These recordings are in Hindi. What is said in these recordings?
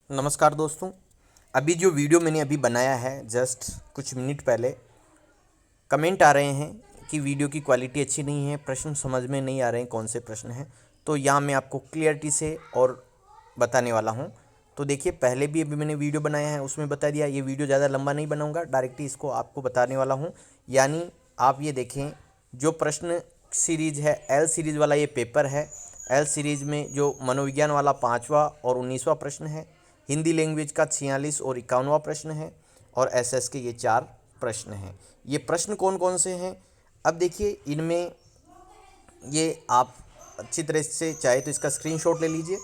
नमस्कार दोस्तों। अभी जो वीडियो मैंने अभी बनाया है जस्ट कुछ मिनट पहले, कमेंट आ रहे हैं कि वीडियो की क्वालिटी अच्छी नहीं है, प्रश्न समझ में नहीं आ रहे हैं कौन से प्रश्न हैं। तो यहाँ मैं आपको क्लियरिटी से और बताने वाला हूँ। तो देखिए, पहले भी अभी मैंने वीडियो बनाया है, उसमें बता दिया। ये वीडियो ज़्यादा लंबा नहीं बनाऊँगा, डायरेक्टली इसको आपको बताने वाला हूँ। यानी आप ये देखें, जो प्रश्न सीरीज़ है, एल सीरीज़ वाला ये पेपर है। एल सीरीज़ में जो मनोविज्ञान वाला 5वां और 19वां प्रश्न है, हिंदी लैंग्वेज का 46 और 51वां प्रश्न है, और एसएस के ये 4 प्रश्न हैं। ये प्रश्न कौन कौन से हैं? अब देखिए, इनमें ये आप अच्छी तरह से चाहे तो इसका स्क्रीनशॉट ले लीजिए।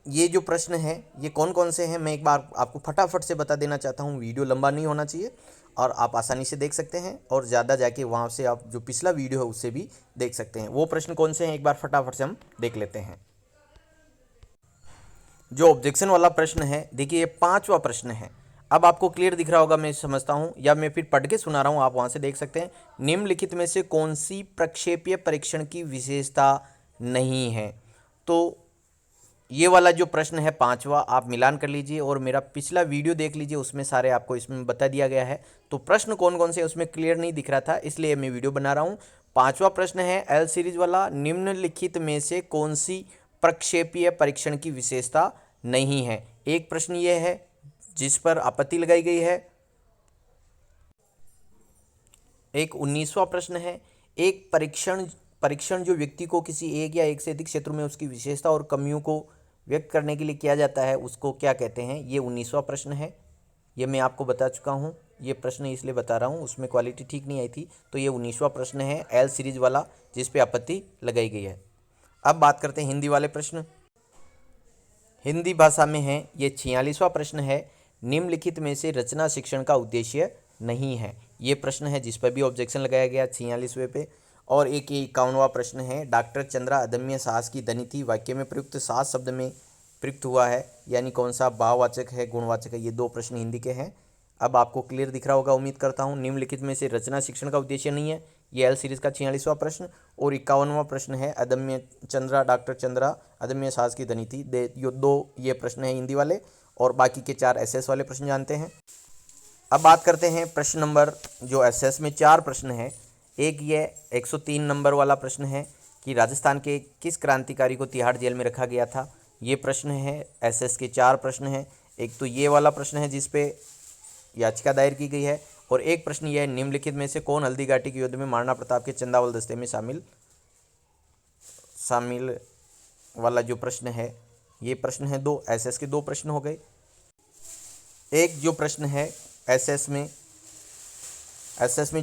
ये जो प्रश्न है ये कौन कौन से हैं, मैं एक बार आपको फटाफट से बता देना चाहता हूँ। वीडियो लंबा नहीं होना चाहिए और आप आसानी से देख सकते हैं, और ज़्यादा जाके वहाँ से आप जो पिछला वीडियो है उससे भी देख सकते हैं। वो प्रश्न कौन से हैं एक बार फटाफट से हम देख लेते हैं। जो ऑब्जेक्शन वाला प्रश्न है, देखिए ये 5वां प्रश्न है। अब आपको क्लियर दिख रहा होगा, मैं समझता हूँ, या मैं फिर पढ़ के सुना रहा हूँ, आप वहाँ से देख सकते हैं। निम्नलिखित में से कौन सी प्रक्षेपीय परीक्षण की विशेषता नहीं है? तो ये वाला जो प्रश्न है 5वां, आप मिलान कर लीजिए और मेरा पिछला वीडियो देख लीजिए, उसमें सारे आपको इसमें बता दिया गया है। तो प्रश्न कौन कौन से उसमें क्लियर नहीं दिख रहा था, इसलिए मैं वीडियो बना रहा हूँ। 5वां प्रश्न है एल सीरीज वाला, निम्नलिखित में से कौन सी प्रक्षेपीय परीक्षण की विशेषता नहीं है? एक प्रश्न ये है जिस पर आपत्ति लगाई गई है। एक 19वां प्रश्न है, एक परीक्षण परीक्षण जो व्यक्ति को किसी एक या एक से अधिक क्षेत्रों में उसकी विशेषता और कमियों को व्यक्त करने के लिए किया जाता है, उसको क्या कहते हैं? ये 19वां प्रश्न है। ये मैं आपको बता चुका हूँ, ये प्रश्न इसलिए बता रहा हूँ, उसमें क्वालिटी ठीक नहीं आई थी। तो ये 19वां प्रश्न है एल सीरीज वाला, जिस पे आपत्ति लगाई गई है। अब बात करते हैं हिंदी वाले प्रश्न। हिंदी भाषा में है, ये 46वां प्रश्न है। निम्नलिखित में से रचना शिक्षण का उद्देश्य नहीं है। ये प्रश्न है जिस पर भी ऑब्जेक्शन लगाया गया 46वें पे। और एक ये 51वां प्रश्न है, डॉक्टर चंद्रा अदम्य साहस की धनी थी, वाक्य में प्रयुक्त सात शब्द में प्रयुक्त हुआ है, यानी कौन सा भाववाचक है, गुणवाचक है? ये 2 प्रश्न हिंदी के हैं। अब आपको क्लियर दिख रहा होगा, उम्मीद करता हूँ। निम्नलिखित में से रचना शिक्षण का उद्देश्य नहीं है, ये एल सीरीज का 46वां प्रश्न। और 51वां प्रश्न है, अदम्य चंद्रा, डॉक्टर चंद्रा अदम्य साहस की धनी थी। ये प्रश्न है हिंदी वाले, और बाकी के 4 एसएस वाले प्रश्न जानते हैं। अब बात करते हैं प्रश्न नंबर, जो एसएस में 4 प्रश्न है। एक ये 103 नंबर वाला प्रश्न है कि राजस्थान के किस क्रांतिकारी को तिहाड़ जेल में रखा गया था? ये प्रश्न है। एसएस के 4 प्रश्न हैं। एक तो ये वाला प्रश्न है जिस पे याचिका दायर की गई है, और एक प्रश्न यह है, निम्नलिखित में से कौन हल्दी घाटी के युद्ध में महाराणा प्रताप के चंदावल दस्ते में शामिल वाला जो प्रश्न है। ये प्रश्न है 2, एसएस के 2 प्रश्न हो गए। एक जो प्रश्न है एसएस में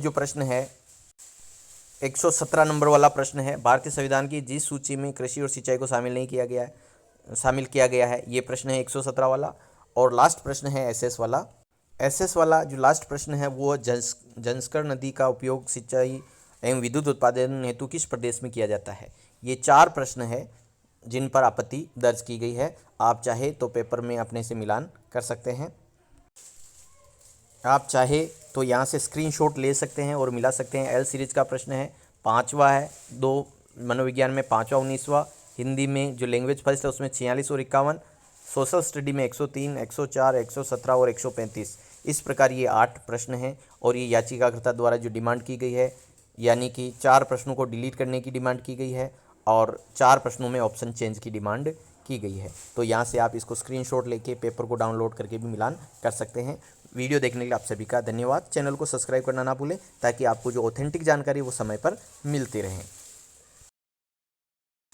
जो प्रश्न है 117 नंबर वाला प्रश्न है, भारतीय संविधान की जिस सूची में कृषि और सिंचाई को शामिल किया गया है। ये प्रश्न है 117 वाला। और लास्ट प्रश्न है एसएस वाला। एसएस वाला जो लास्ट प्रश्न है वो जंस्कर नदी का उपयोग सिंचाई एवं विद्युत उत्पादन हेतु किस प्रदेश में किया जाता है? ये 4 प्रश्न है जिन पर आपत्ति दर्ज की गई है। आप चाहे तो पेपर में अपने से मिलान कर सकते हैं। आप चाहे तो यहाँ से स्क्रीनशॉट ले सकते हैं और मिला सकते हैं। एल सीरीज का प्रश्न है, 5वां है, 2 मनोविज्ञान में 5वां 19वां, हिंदी में जो लैंग्वेज फर्स्ट है उसमें 46 और 51, सोशल स्टडी में 103, 104, 117 और 135। इस प्रकार ये 8 प्रश्न हैं। और ये याचिकाकर्ता द्वारा जो डिमांड की गई है, यानी कि 4 प्रश्नों को डिलीट करने की डिमांड की गई है और 4 प्रश्नों में ऑप्शन चेंज की डिमांड की गई है। तो यहाँ से आप इसको स्क्रीनशॉट लेके पेपर को डाउनलोड करके भी मिलान कर सकते हैं। वीडियो देखने के लिए आप सभी का धन्यवाद। चैनल को सब्सक्राइब करना ना भूलें, ताकि आपको जो ऑथेंटिक जानकारी वो समय पर मिलती रहे।